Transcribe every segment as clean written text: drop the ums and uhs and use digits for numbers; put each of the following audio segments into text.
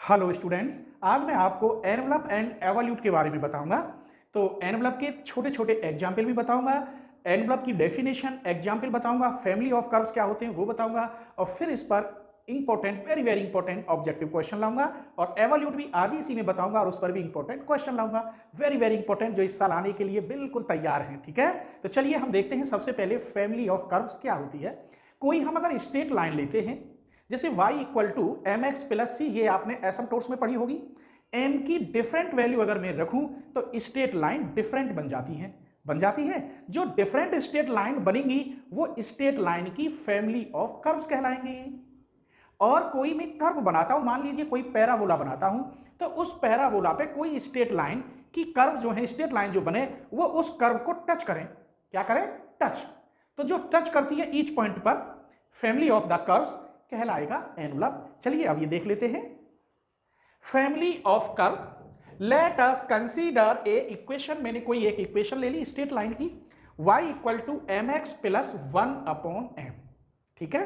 Hello students, आज मैं आपको एनवलप एंड एवोल्यूट के बारे में बताऊंगा। तो एनवलप के छोटे छोटे एग्जाम्पल भी बताऊंगा, एनवलप की डेफिनेशन एग्जाम्पल बताऊंगा, फैमिली ऑफ कर्व्स क्या होते हैं वो बताऊंगा, और फिर इस पर important very very important objective question लाऊंगा, और एवोल्यूट भी आज ही इसी में बताऊंगा और उस पर भी इंपॉर्टेंट क्वेश्चन लाऊंगा, वेरी वेरी इंपॉर्टेंट, जो इस साल आने के लिए बिल्कुल तैयार हैं। ठीक है, तो चलिए हम देखते हैं सबसे पहले फैमिली ऑफ कर्व्स क्या होती है। कोई हम अगर स्ट्रेट लाइन लेते हैं, जैसे y equal to m x plus c, ये आपने एसिम्पटोट्स में पढ़ी होगी। m की डिफरेंट वैल्यू अगर मैं रखूं तो स्ट्रेट लाइन डिफरेंट बन जाती है। जो डिफरेंट स्ट्रेट लाइन बनेंगी वो स्ट्रेट लाइन की फैमिली ऑफ कर्व्स कहलाएंगी। और कोई मैं कर्व बनाता हूं, मान लीजिए कोई पैराबोला बनाता हूं, तो उस पैराबोला पे कोई स्ट्रेट लाइन की कर्व जो है, स्ट्रेट लाइन जो बने वो उस कर्व को टच करें। क्या करें? टच। तो जो टच करती है ईच पॉइंट पर, फैमिली ऑफ द कर्व्स कहलाएगा एनवलप। चलिए अब ये देख लेते हैं। Family of curve, let us consider a equation. मैंने कोई एक इक्वेशन ले ली स्ट्रेट लाइन की, y equal to m x plus 1/m। ठीक है,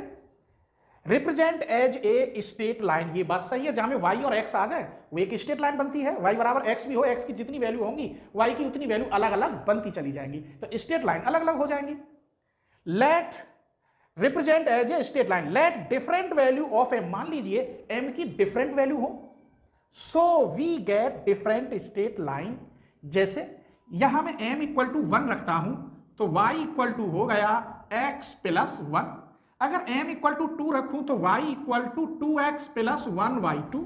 represent as a straight line. ये बात सही है, जहां में y और x आ जाए वो एक स्ट्रेट लाइन बनती है। y बराबर x भी हो, x की जितनी वैल्यू होंगी y की उतनी वैल्यू अलग अलग बनती चली जाएंगी, तो स्ट्रेट लाइन अलग अलग हो जाएंगी। Let represent as a straight line, let different value of m, मान लीजिए एम की डिफरेंट वैल्यू हो, so we get different straight line. जैसे यहां मैं एम इक्वल टू 1 रखता हूं तो y इक्वल टू हो गया x प्लस 1। अगर m इक्वल टू 2 रखूं तो y equal to 2x plus 1/2।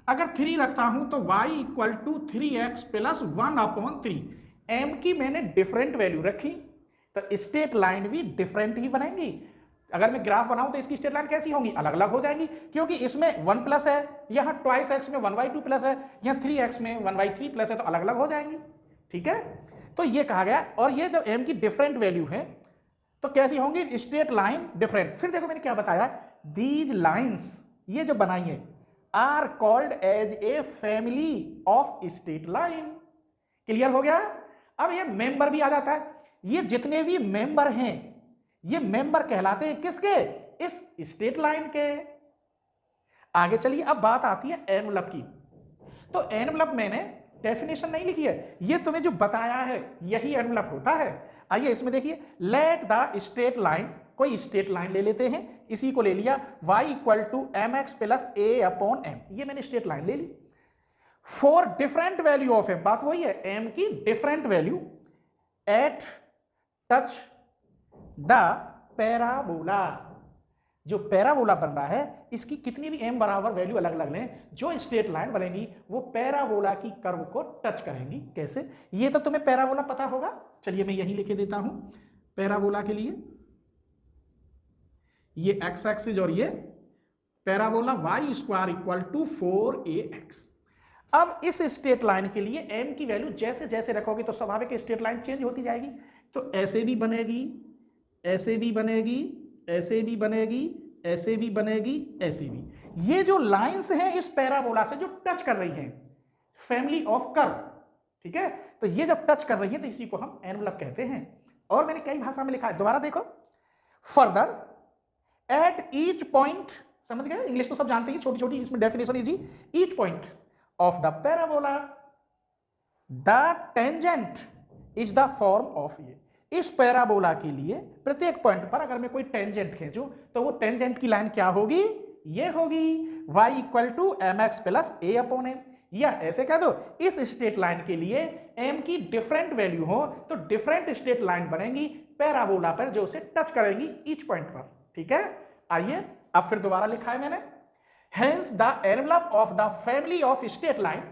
अगर 3 रखता हूं तो y equal to 3x plus 1/3। m की मैंने डिफरेंट वैल्यू रखी तो स्ट्रेट लाइन भी डिफरेंट ही बनेगी। अगर मैं ग्राफ बनाऊं तो इसकी स्ट्रेट लाइन कैसी होंगी? अलग अलग हो जाएंगी, क्योंकि इसमें 1 प्लस है, यहाँ ट्वाइस एक्स में 1/2 प्लस है, यहाँ 3x में 1/3 प्लस है, तो अलग अलग हो जाएंगी। ठीक है, तो ये कहा गया। और ये जब m की डिफरेंट वैल्यू है तो कैसी होंगी? Straight line different. फिर देखो मैंने क्या बताया, दीज लाइन्स, ये जो बनाई है, are called as a family of straight line. Clear हो गया? अब ये मेंबर भी आ जाता है। ये जितने भी मेंबर हैं ये मेंबर कहलाते हैं किसके? इस स्ट्रेट लाइन के। आगे चलिए, अब बात आती है एनवलप की। तो एनवलप मैंने डेफिनेशन नहीं लिखी है, ये तुम्हें जो बताया है यही एनवलप होता है। आइए इसमें देखिए, लेट द स्ट्रेट लाइन, कोई स्ट्रेट लाइन ले लेते हैं, इसी को ले लिया, y equal to m x plus a upon m, ये मैंने स्ट्रेट लाइन ले ली। For different value of m, बात वही है, एम की different value at touch the parabola. जो पैराबोला बन रहा है इसकी कितनी भी m बराबर वैल्यू अलग अलग लें, जो स्ट्रेट लाइन बनेगी वो पैराबोला की कर्व को टच करेंगी। कैसे? ये तो तुम्हें पैराबोला पता होगा, चलिए मैं यही लिखे देता हूं। पैराबोला के लिए ये x एक्सिस और ये parabola y square equal to 4ax। अब इस स्ट्रेट लाइन के लिए m की वैल्यू जैसे जैसे रखोगे तो स्वाभाविक स्ट्रेट लाइन चेंज होती जाएगी। तो ऐसे भी बनेगी, ऐसे भी बनेगी, ऐसे भी बनेगी, ऐसे भी बनेगी, ऐसे भी। ये जो लाइंस हैं इस पैराबोला से जो टच कर रही हैं, फैमिली ऑफ कर्व। ठीक है, तो ये जब टच कर रही है तो इसी को हम एनवलप कहते हैं। और मैंने कई भाषा में लिखा है, दोबारा देखो। फर्दर एट ईच पॉइंट, समझ गए? इंग्लिश तो सब जानते हैं, छोटी छोटी इसमें definition easy. Each point of the parabola the tangent is the form of a. इस पैराबोला के लिए प्रत्येक पॉइंट पर अगर मैं कोई टेंजेंट खींचूं तो वो टेंजेंट की लाइन क्या होगी? ये होगी y equal to m x plus a upon m. या ऐसे कह दो, इस स्ट्रेट लाइन के लिए m की डिफरेंट वैल्यू हो तो डिफरेंट स्ट्रेट लाइन बनेगी पैराबोला पर जो उसे टच करेंगी ईच पॉइंट पर। ठीक है, आइए अब फिर दोबारा लिखा है मैंने, hence the envelope of the family of straight line,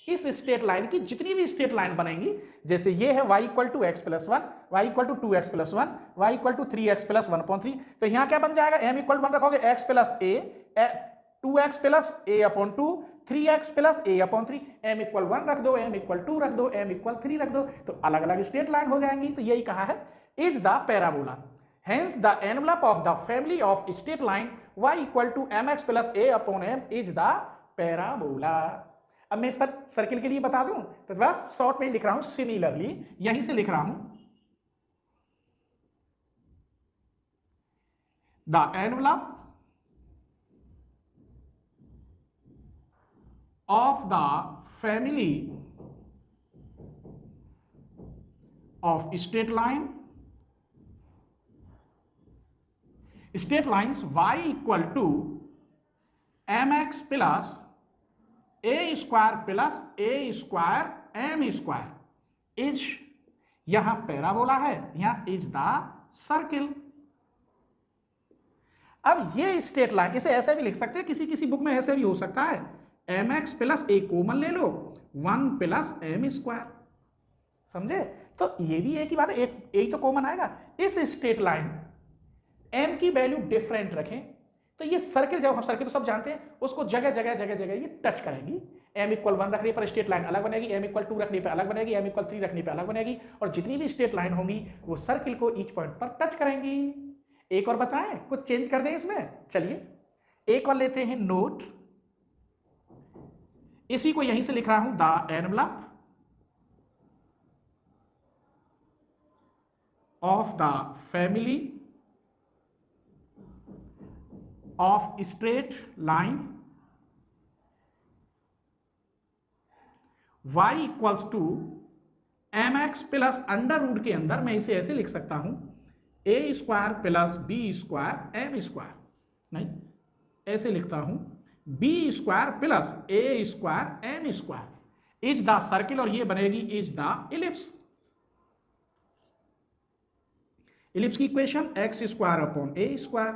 इस स्ट्रेट लाइन की जितनी भी स्ट्रेट लाइन बनेंगी, जैसे ये है y equal to x plus 1, y equal to 2x plus 1, y equal to 3x plus 1/3, तो यहां क्या बन जाएगा? m इक्वल 1 रखोगे x plus a, 2x plus a upon 2, 3x plus a upon 3, m equal 1 रख दो, m इक्वल 2 रख दो, m इक्वल 3 रख दो, तो अलग अलग स्ट्रेट लाइन हो जाएंगी। तो यही कहा है, is the parabola, hence the envelope of the family of straight line y equal to mx plus a upon m is the parabola. अब मैं इस पर सर्किल के लिए बता दूं तो बस शॉर्ट में लिख रहा हूं, सिमिलरली यहीं से लिख रहा हूं, the envelope of the family of straight lines y equal to mx plus a square plus a square m square is, यहां पैराबोला है, यहां इज द सर्किल। अब ये स्ट्रेट लाइन, इसे ऐसे भी लिख सकते हैं, किसी किसी बुक में ऐसे भी हो सकता है, एम एक्स प्लस ए कॉमन ले लो, 1 प्लस एम स्क्वायर, समझे? तो ये भी एक ही बात है, एक तो कॉमन आएगा। इस स्ट्रेट लाइन एम की वैल्यू डिफरेंट रखें तो ये सर्किल, जब हम सर्किल तो सब जानते हैं, उसको जगह जगह जगह जगह ये टच करेगी। एम इक्वल 1 रखने पर स्ट्रेट लाइन अलग बनेगी, एम इक्वल 2 रखने पर अलग बनेगी, एम इक्वल 3 रखने पर अलग बनेगी, और जितनी भी स्ट्रेट लाइन होंगी वो सर्किल को ईच पॉइंट पर टच करेंगी। एक और बताएं, कुछ चेंज कर दें इसमें, चलिए एक और लेते हैं नोट, इसी को यहीं से लिख रहा हूं, the envelope of the family of straight line y equals to m x plus under root के अंदर मैं इसे ऐसे लिख सकता हूं, a square plus b square m square, नहीं ऐसे लिखता हूं, b square plus a square m square is the circle, और ये बनेगी इज द इलिप्स। इलिप्स की equation x square upon a square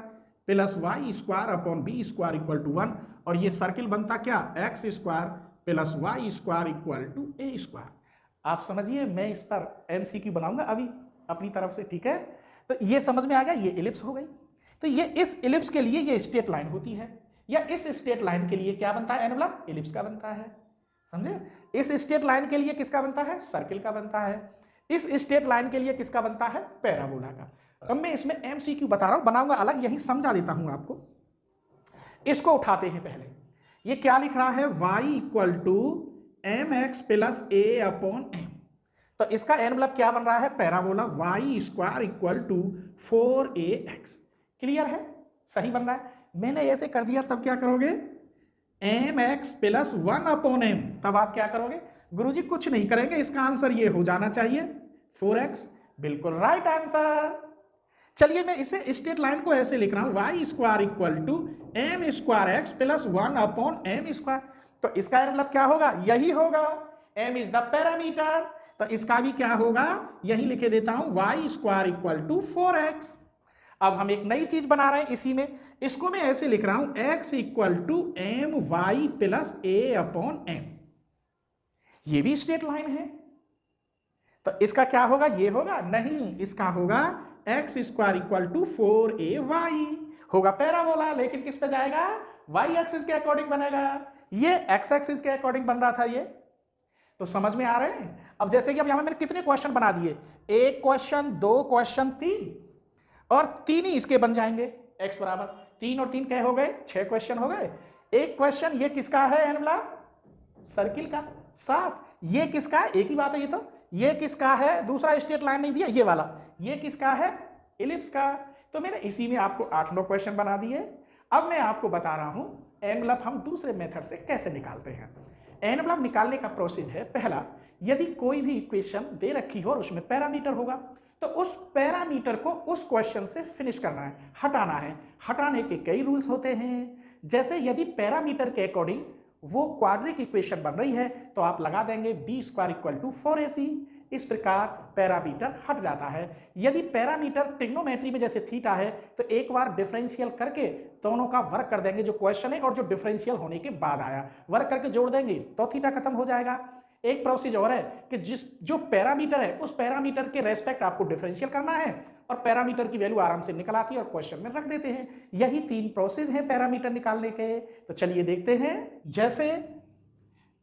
plus y square upon b square equal to 1, और ये सर्किल बनता क्या, x square plus y square equal to a square. आप समझिए, मैं इस पर एमसीक्यू बनाऊंगा अभी अपनी तरफ से, ठीक है? तो ये समझ में आ गया, ये इलिप्स हो गई। तो ये इस इलिप्स के लिए ये स्ट्रेट लाइन होती है, या इस स्ट्रेट लाइन के लिए क्या बनता है, एनवलप इलिप्स का बनता है, समझे? इस स्ट्रेट लाइन के लिए किसका बनता है, सर्किल का बनता है। इस स्ट्रेट लाइन के लिए किसका बनता है, पैराबोला का। अब मैं इसमें एमसीक्यू बता रहा हूं, बनाऊंगा अलग, यही समझा देता हूं आपको। इसको उठाते हैं पहले, ये क्या लिख रहा है, y equal to m x plus a upon m, तो इसका एनवलप क्या बन रहा है, parabola y square equal to 4ax। Clear है, सही बन रहा है। मैंने ऐसे कर दिया, तब क्या करोगे, m x plus 1 upon m, तब आप क्या करोगे, गुरुजी कुछ नहीं करेंगे, इसका आंसर ये हो जाना चाहिए 4x, बिल्कुल राइट आंसर। चलिए मैं इसे स्ट्रेट लाइन को ऐसे लिख रहा हूं, y square equal to m square x plus 1 upon m square, तो इसका मतलब क्या होगा, यही होगा, एम इज द पैरामीटर, तो इसका भी क्या होगा, यही लिखे देता हूं, y square equal to 4x। अब हम एक नई चीज बना रहे हैं इसी में, इसको मैं ऐसे लिख रहा हूं, x equal to m y plus a upon m, ये भी स्ट्रेट लाइन है, तो इसका क्या होगा, ये होगा, नहीं इसका होगा x square equal to 4ay, होगा पैराबोला, लेकिन किस पे जाएगा, वाई एक्सिस के अकॉर्डिंग बनेगा, ये एक्स एक्सिस के अकॉर्डिंग बन रहा था ये। तो समझ में आ रहे हैं? अब जैसे कि अब यहां मैंने कितने क्वेश्चन बना दिए, एक क्वेश्चन, दो क्वेश्चन, 3, और 3 ही इसके बन जाएंगे, x बराबर 3 और 3 क्या हो गए, 6 क्वेश्चन हो गए। एक क्वेश्चन ये किसका है, एनवलप सर्किल का, 7, ये किसका है, एक ही बात है, ये किसका है, दूसरा स्ट्रेट लाइन नहीं दिया, ये वाला, ये किसका है, इलिप्स का। तो मैंने इसी में आपको 8-9 क्वेश्चन बना दिए। अब मैं आपको बता रहा हूं एनवलप हम दूसरे मेथड से कैसे निकालते हैं। एनवलप निकालने का प्रोसेस है, पहला, यदि कोई भी इक्वेशन दे रखी हो और उसमें पैरामीटर होगा, तो उस पैरामीटर को उस क्वेश्चन से फिनिश करना है, हटाना है। हटाने के कई रूल्स होते हैं, जैसे यदि पैरामीटर के अकॉर्डिंग वो क्वाड्रिक इक्वेशन बन रही है, तो आप लगा देंगे B square equal to 4ac, इस प्रकार पैरामीटर हट जाता है। यदि पैरामीटर ट्रिग्नोमेट्री में जैसे थीटा है, तो एक बार डिफरेंशियल करके दोनों का वर्क कर देंगे, जो क्वेश्चन है और जो डिफरेंशियल होने के बाद आया, वर्क करके जोड़ देंगे तो थीटा खत्म हो जाएगा। एक प्रोसेस और है कि जो पैरामीटर है, उस पैरामीटर के रेस्पेक्ट आपको डिफरेंशियल करना है, और पैरामीटर की वैल्यू आराम से निकल आती है और क्वेश्चन में रख देते हैं। यही 3 प्रोसेस हैं पैरामीटर निकालने के। तो चलिए देखते हैं। जैसे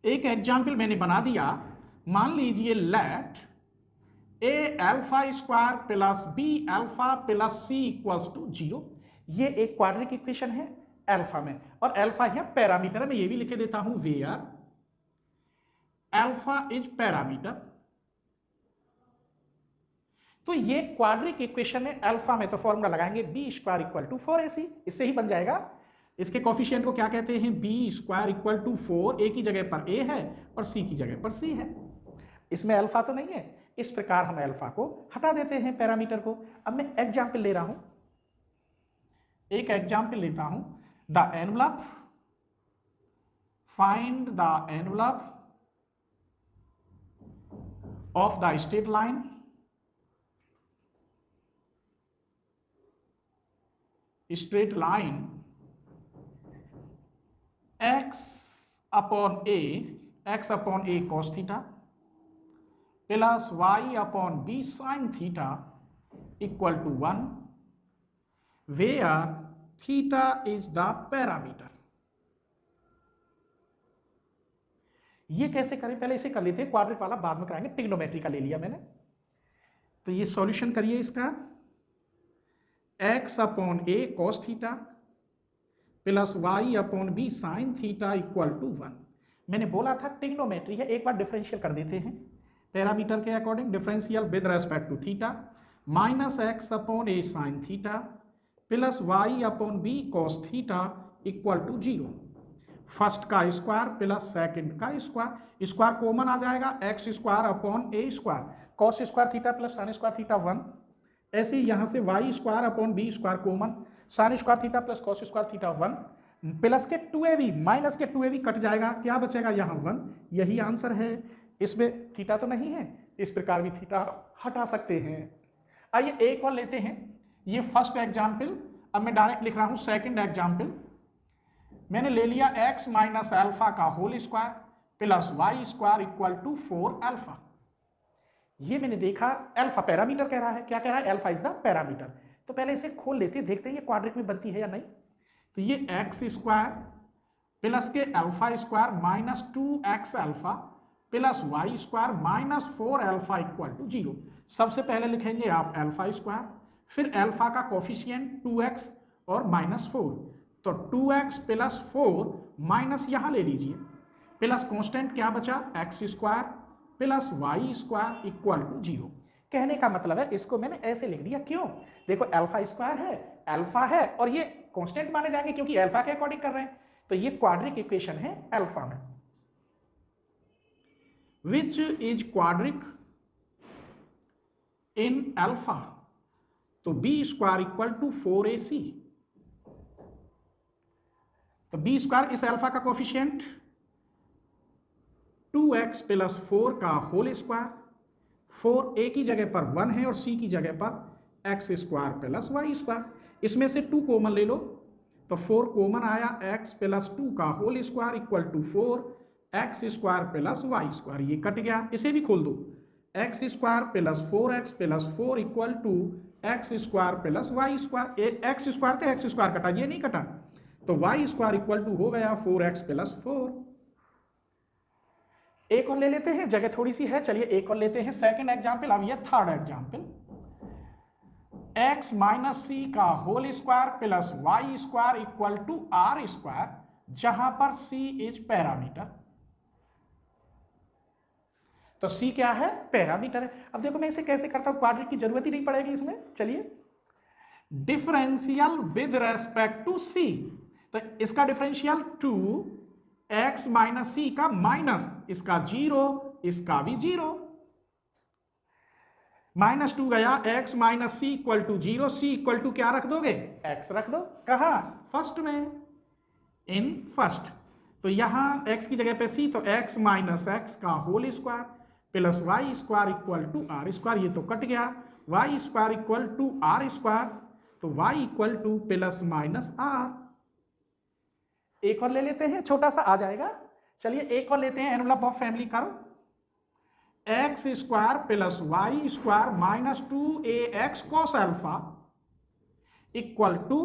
एक एग्जाम्पल मैंने बना दिया, मान लीजिए let a alpha square plus b alpha plus c equals to 0। ये एक क्वाड्रिक इक्वेशन है अल्फा में, और अल्फा यह पैरामीटर है। मैं ये भी लिख देता हूं, वेयर अल्फा इज पैरामीटर। तो ये क्वाड्रिक इक्वेशन है अल्फा में, तो फॉर्मूला लगाएंगे B square equal to 4ac, इससे ही बन जाएगा। इसके कोफिशिएंट को क्या कहते हैं, बी स्क्वायर इक्वल टू 4, ए की जगह पर ए है और सी की जगह पर सी है। इसमें अल्फा तो नहीं है, इस प्रकार हम अल्फा को हटा देते हैं पैरामीटर को। अब मैं एग्जाम्पल ले रहा हूं, एक एग्जाम्पल लेता हूं, the envelope, find the envelope of the straight line x upon a cos theta plus y upon b sin theta equal to 1, where theta is the parameter। ये कैसे करें, पहले इसे कर लेते हैं, क्वाड्रिक वाला बाद में कराएंगे, ट्रिग्नोमेट्री का ले लिया मैंने। तो ये सॉल्यूशन करिए इसका, x upon a cos theta plus y upon b sin theta equal to 1। मैंने बोला था ट्रिग्नोमेट्री है, एक बार डिफरेंशियल कर देते हैं पैरामीटर के according, differential with respect to theta, minus x upon a sin theta plus y upon b cos theta equal to 0। First का स्क्वायर प्लस सेकंड का स्क्वायर, स्क्वायर कॉमन आ जाएगा, x square upon a square, cos square theta plus sine square theta 1। ऐसे ही यहाँ से y square upon b square common, sine square theta plus cos square theta 1, plus के 2ab minus के 2ab cut जाएगा, क्या बचेगा यहाँ 1। यही आंसर है, इसमें थीटा तो नहीं है, इस प्रकार भी थीटा हटा सकते हैं। आइए एक और लेते हैं, ये फर्स्ट एग्जाम्पल। अब मैं डायरेक्ट लिख रहा हूँ सेकेंड एग्जाम्पल। मैंने ले लिया x माइनस अल्फा का whole square plus y square equal to 4 alpha. ये मैंने देखा अल्फा पैरामीटर कह रहा है, क्या कह रहा है, अल्फा इज द पैरामीटर। तो पहले इसे खोल लेते हैं, देखते हैं ये क्वाड्रिक में बनती है या नहीं। तो ये x स्क्वायर प्लस के alpha square minus 2x alpha plus y square minus 4 alpha equal to 0। सबसे पहले लिखेंगे आप अल्फा स्क्वायर, फिर अल्फा का कोफिशिएंट 2x और माइनस 4, तो 2x प्लस 4 माइनस यहां ले लीजिए, प्लस कांस्टेंट क्या बचा, x square plus y square equal to 0। कहने का मतलब है इसको मैंने ऐसे लिख दिया, क्यों, देखो अल्फा स्क्वायर है, अल्फा है और ये कांस्टेंट माने जाएंगे क्योंकि अल्फा के अकॉर्डिंग कर रहे हैं, तो ये क्वाड्रिक इक्वेशन है अल्फा में। Which is quadric in alpha, तो b square equal to 4ac, तो बी स्क्वायर इस अल्फा का कोफिशिएंट 2x प्लस 4 का होल स्क्वायर, 4 a की जगह पर 1 है और c की जगह पर x square plus y square, इसमें से 2 कॉमन ले लो, तो 4 कॉमन आया, x प्लस 2 का whole square equal to 4x square plus y square, ये कट गया, इसे भी खोल दो, x square plus 4x plus 4 equal to x square plus y square, x square थे x स्क्वायर कटा, ये नहीं कटा, तो y स्क्वायर इक्वल टू हो गया 4x प्लस 4। एक और ले लेते हैं, जगह थोड़ी सी है, चलिए एक और लेते हैं सेकंड एग्जाम्पल। अब ये third example, x minus c का whole square plus y square equal to r square, जहां पर c इज पैरामीटर, तो c क्या है, पैरामीटर है। अब देखो मैं इसे कैसे करता हूं, क्वाड्रिक की जरूरत ही नहीं पड़ेगी इसमें। चलिए differential with respect to c, तो इसका डिफरेंशियल 2x माइनस सी का माइनस इसका 0, इसका भी 0, माइनस 2 गया, x minus c equal to 0, c equal to क्या रख दोगे, x रख दो, कहा फर्स्ट में, इन फर्स्ट, तो यहां x की जगह पे c, तो x माइनस x का whole square plus y square equal to r square, ये तो कट गया, y square equal to r square, तो y equal to plus minus r. एक और ले लेते हैं, छोटा सा आ जाएगा। चलिए एक और लेते हैं, envelope of family curve, x square plus y square minus 2ax cos alpha equal to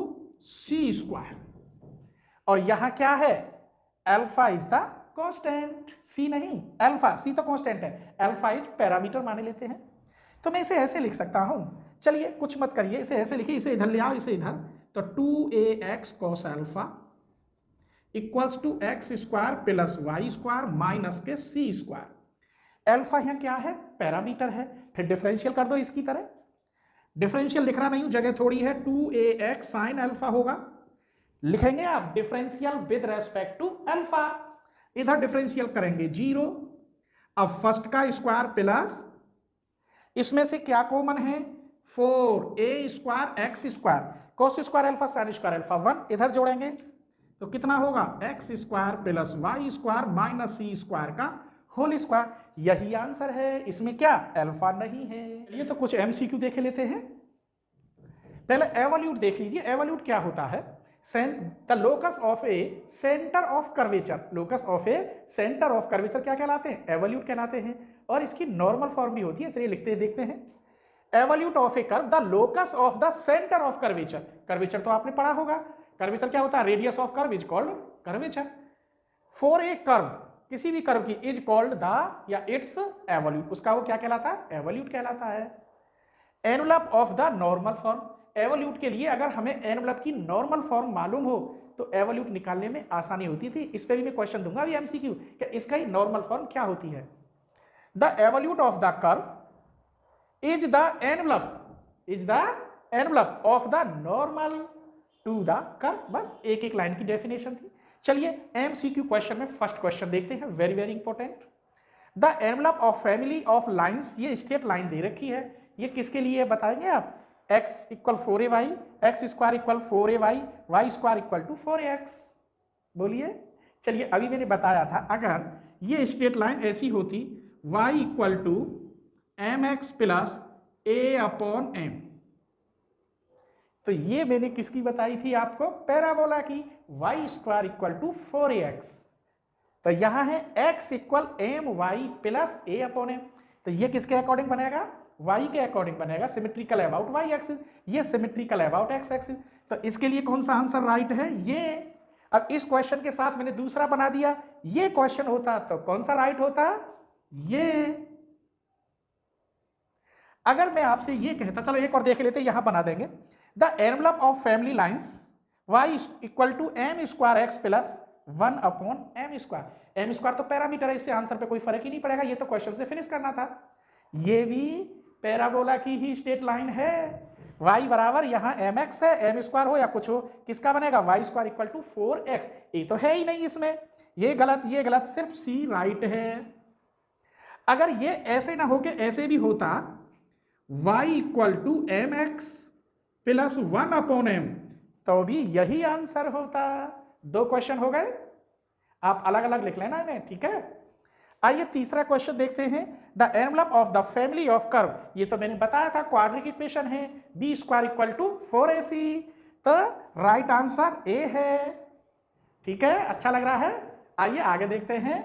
c square, और यहां क्या है, alpha is the constant, c नहीं अल्फा, सी तो कांस्टेंट है, अल्फा इज पैरामीटर माने लेते हैं। तो मैं इसे ऐसे लिख सकता हूं, चलिए कुछ मत करिए, इसे ऐसे लिखिए, इसे इधर ले आओ, इसे इधर, तो 2ax cos alpha equals to x square plus y square minus के सी स्क्वायर। अल्फा यहां क्या है, पैरामीटर है, फिर डिफरेंशियल कर दो इसकी तरह, डिफरेंशियल लिख रहा नहीं हूं, जगह थोड़ी है, 2ax साइन अल्फा होगा लिखेंगे आप differential with respect to alpha, इधर डिफरेंशियल करेंगे 0, अब फर्स्ट का स्क्वायर प्लस इसमें से क्या कॉमन है 4a square x square cos square alpha sine square alpha 1, इधर जोड़ेंगे तो कितना होगा x square plus y square minus c square का होल स्क्वायर, यही आंसर है, इसमें क्या अल्फा नहीं है। ये तो कुछ एमसीक्यू देख लेते हैं। पहले एवोल्यूट देख लीजिए, एवोल्यूट क्या होता है, the locus of A centre of curvature, locus of A centre of curvature क्या कहलाते हैं, एवोल्यूट कहलाते हैं, और इसकी नॉर्मल फॉर्म भी होती है, चलिए लिखते हैं देखते हैं। Evolute of A curve the locus of the centre of curvature, curvature तो आपने पढ़ा होगा, कर्वेचर क्या होता है, radius of curve is called curvature, for a curve किसी भी कर्व की इज कॉल्ड द या इट्स एवोल्यूट, उसका वो क्या कहलाता है, एवोल्यूट कहलाता है। Envelope of the normal form, evolute के लिए अगर हमें एनवलप की नॉर्मल फॉर्म मालूम हो तो एवोल्यूट निकालने में आसानी होती थी। इस पे भी मैं क्वेश्चन दूंगा अभी एमसीक्यू कि इसका ही नॉर्मल फॉर्म क्या होती है। The evolute of the curve is the envelope of the normal to the curve, बस एक एक लाइन की डेफिनेशन थी। चलिए एमसीक्यू क्वेश्चन में फर्स्ट क्वेश्चन देखते हैं, very very important. The envelope of family of lines, ये स्ट्रेट लाइन दे रखी है, ये किसके लिए बताएंगे आप, x equal 4ay, x square equal 4ay, y square equal to 4x, बोलिए। चलिए अभी मैंने बताया था अगर ये स्ट्रेट लाइन ऐसी होती y equal to mx plus a upon m, तो ये मैंने किसकी बताई थी आपको, पैराबोला की, Y square equal to 4ax, तो यहां है x equal my plus a upon m, तो ये किसके अकॉर्डिंग बनेगा, y के अकॉर्डिंग बनेगा, सिमेट्रिकल अबाउट y एक्सिस, ये सिमेट्रिकल अबाउट x एक्सिस, तो इसके लिए कौन सा आंसर राइट है, ये। अब इस क्वेश्चन के साथ मैंने दूसरा बना दिया, ये क्वेश्चन होता तो कौन सा राइट होता, ये। अगर मैं आपसे ये कहता, चलो एक और देख लेते, यहां बना देंगे, the envelope of family lines y equal to m square x plus 1 upon m square, m square तो पैरामीटर है, इससे आंसर पे कोई फर्क ही नहीं पड़ेगा, ये तो क्वेश्चन से फिनिश करना था। ये भी पैराबोला की ही स्ट्रेट लाइन है, y बराबर यहाँ mx है, m स्क्वायर हो या कुछ हो, किसका बनेगा, y square equal to 4x, ये तो है ही नहीं इसमें, ये गलत, सिर्फ c राइट है। अगर ये ऐसे ना हो के ऐसे भी होता, y equal to mx plus 1 upon m, तो भी यही आंसर होता। दो क्वेश्चन हो गए, आप अलग अलग लिख लेना इन्हें, ठीक है। आइए तीसरा क्वेश्चन देखते हैं, the envelope of the family of curve, ये तो मैंने बताया था क्वाड्रिक इक्वेशन है, b square equal to 4ac, तो राइट आंसर ए है, ठीक है, अच्छा लग रहा है। आइए आगे देखते हैं,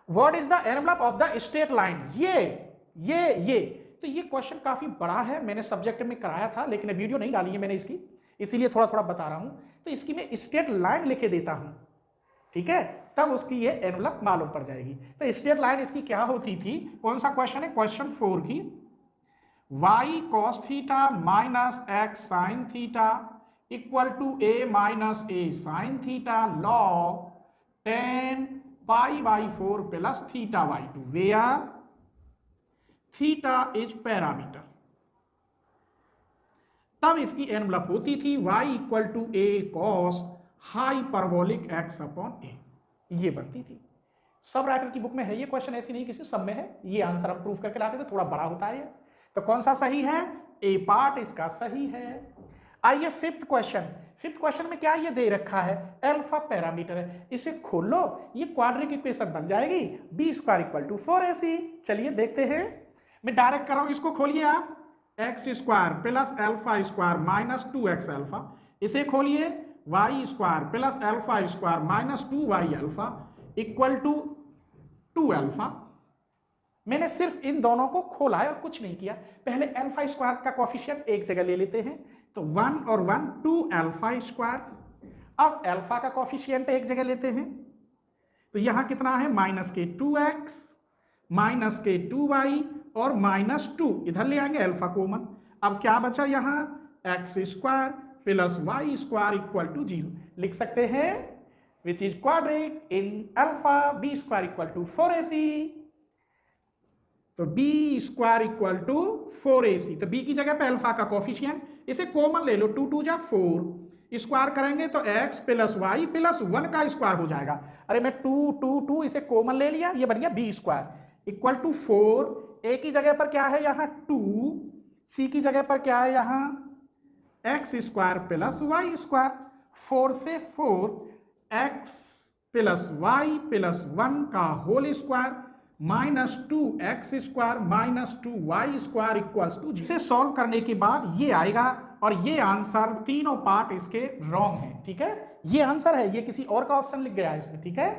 what is the envelope of the straight line, ये तो ये क्वेश्चन काफी बड़ा है, मैंने सब्जेक्ट में कराया था लेकिन वीडियो नहीं डाली है मैंने इसकी, इसीलिए थोड़ा थोड़ा बता रहा हूं, तो इसकी मैं स्ट्रेट लाइन लिखे देता हूं, ठीक है, तब उसकी ये एनवलप मालूम पड़ जाएगी। तो स्ट्रेट लाइन इसकी क्या होती थी, कौन सा क्वेश्चन है, क्वेश्चन 4 की, y cos theta minus x sin theta equal to a minus a sin theta log 10 pi by 4 plus theta by 2, where theta is parameter, तब इसकी एनवलप होती थी y equal to a cos hyperbolic x upon a, ये बनती थी। सब writer की book में है ये क्वेश्चन, ऐसी नहीं किसी सब में है, ये आंसर हम प्रूफ करके लाते थे, थोड़ा बड़ा होता है ये, तो कौन सा सही है, ए पार्ट इसका सही है। आइए फिफ्थ क्वेश्चन में क्या ये दे रखा है, अल्फा पैरामीटर है, इसे खोलो, ये क्वाड्रिक इक्वेशन बन जाएगी, B square equal to 4ac। चलिए देखते हैं, मैं डायरेक्ट कर रहा हूं, इसको खोलिए आप, x square plus alpha square minus 2x alpha, इसे खोलिए, y square plus alpha square minus 2y alpha equal to 2 alpha. मैंने सिर्फ इन दोनों को खोला है और कुछ नहीं किया। पहले अल्फा स्क्वायर का कोफिशिएंट एक जगह ले लेते हैं, तो 1 और 1 2 अल्फा स्क्वायर। अब अल्फा का कोफिशिएंट एक जगह लेते हैं, तो यहां कितना है, माइनस के 2x माइनस के 2y और माइनस 2 इधर ले आएंगे अल्फा कॉमन। अब क्या बचा यहां, x square plus y square equal to 0, लिख सकते हैं which is quadric in alpha, b square equal to 4ac, तो b square equal to 4ac, तो बी की जगह पे अल्फा का कोफिशिएंट, इसे कॉमन ले लो, 2 2 जा 4, स्क्वायर करेंगे तो x प्लस वाई प्लस 1 का स्क्वायर हो जाएगा। अरे मैं 2 इसे कॉमन ले लिया, ये बन गया b square equal to 4। a की जगह पर क्या है यहाँ 2, c की जगह पर क्या है यहाँ x square plus y square. 4 से 4 x प्लस वाई प्लस 1 का whole square minus 2x square minus 2y square equals to. इसे सॉल्व करने के बाद ये आएगा और ये आंसर तीनों पार्ट इसके रॉन्ग है। ठीक है, ये आंसर है, ये किसी और का ऑप्शन लिख गया है इसमें। ठीक है।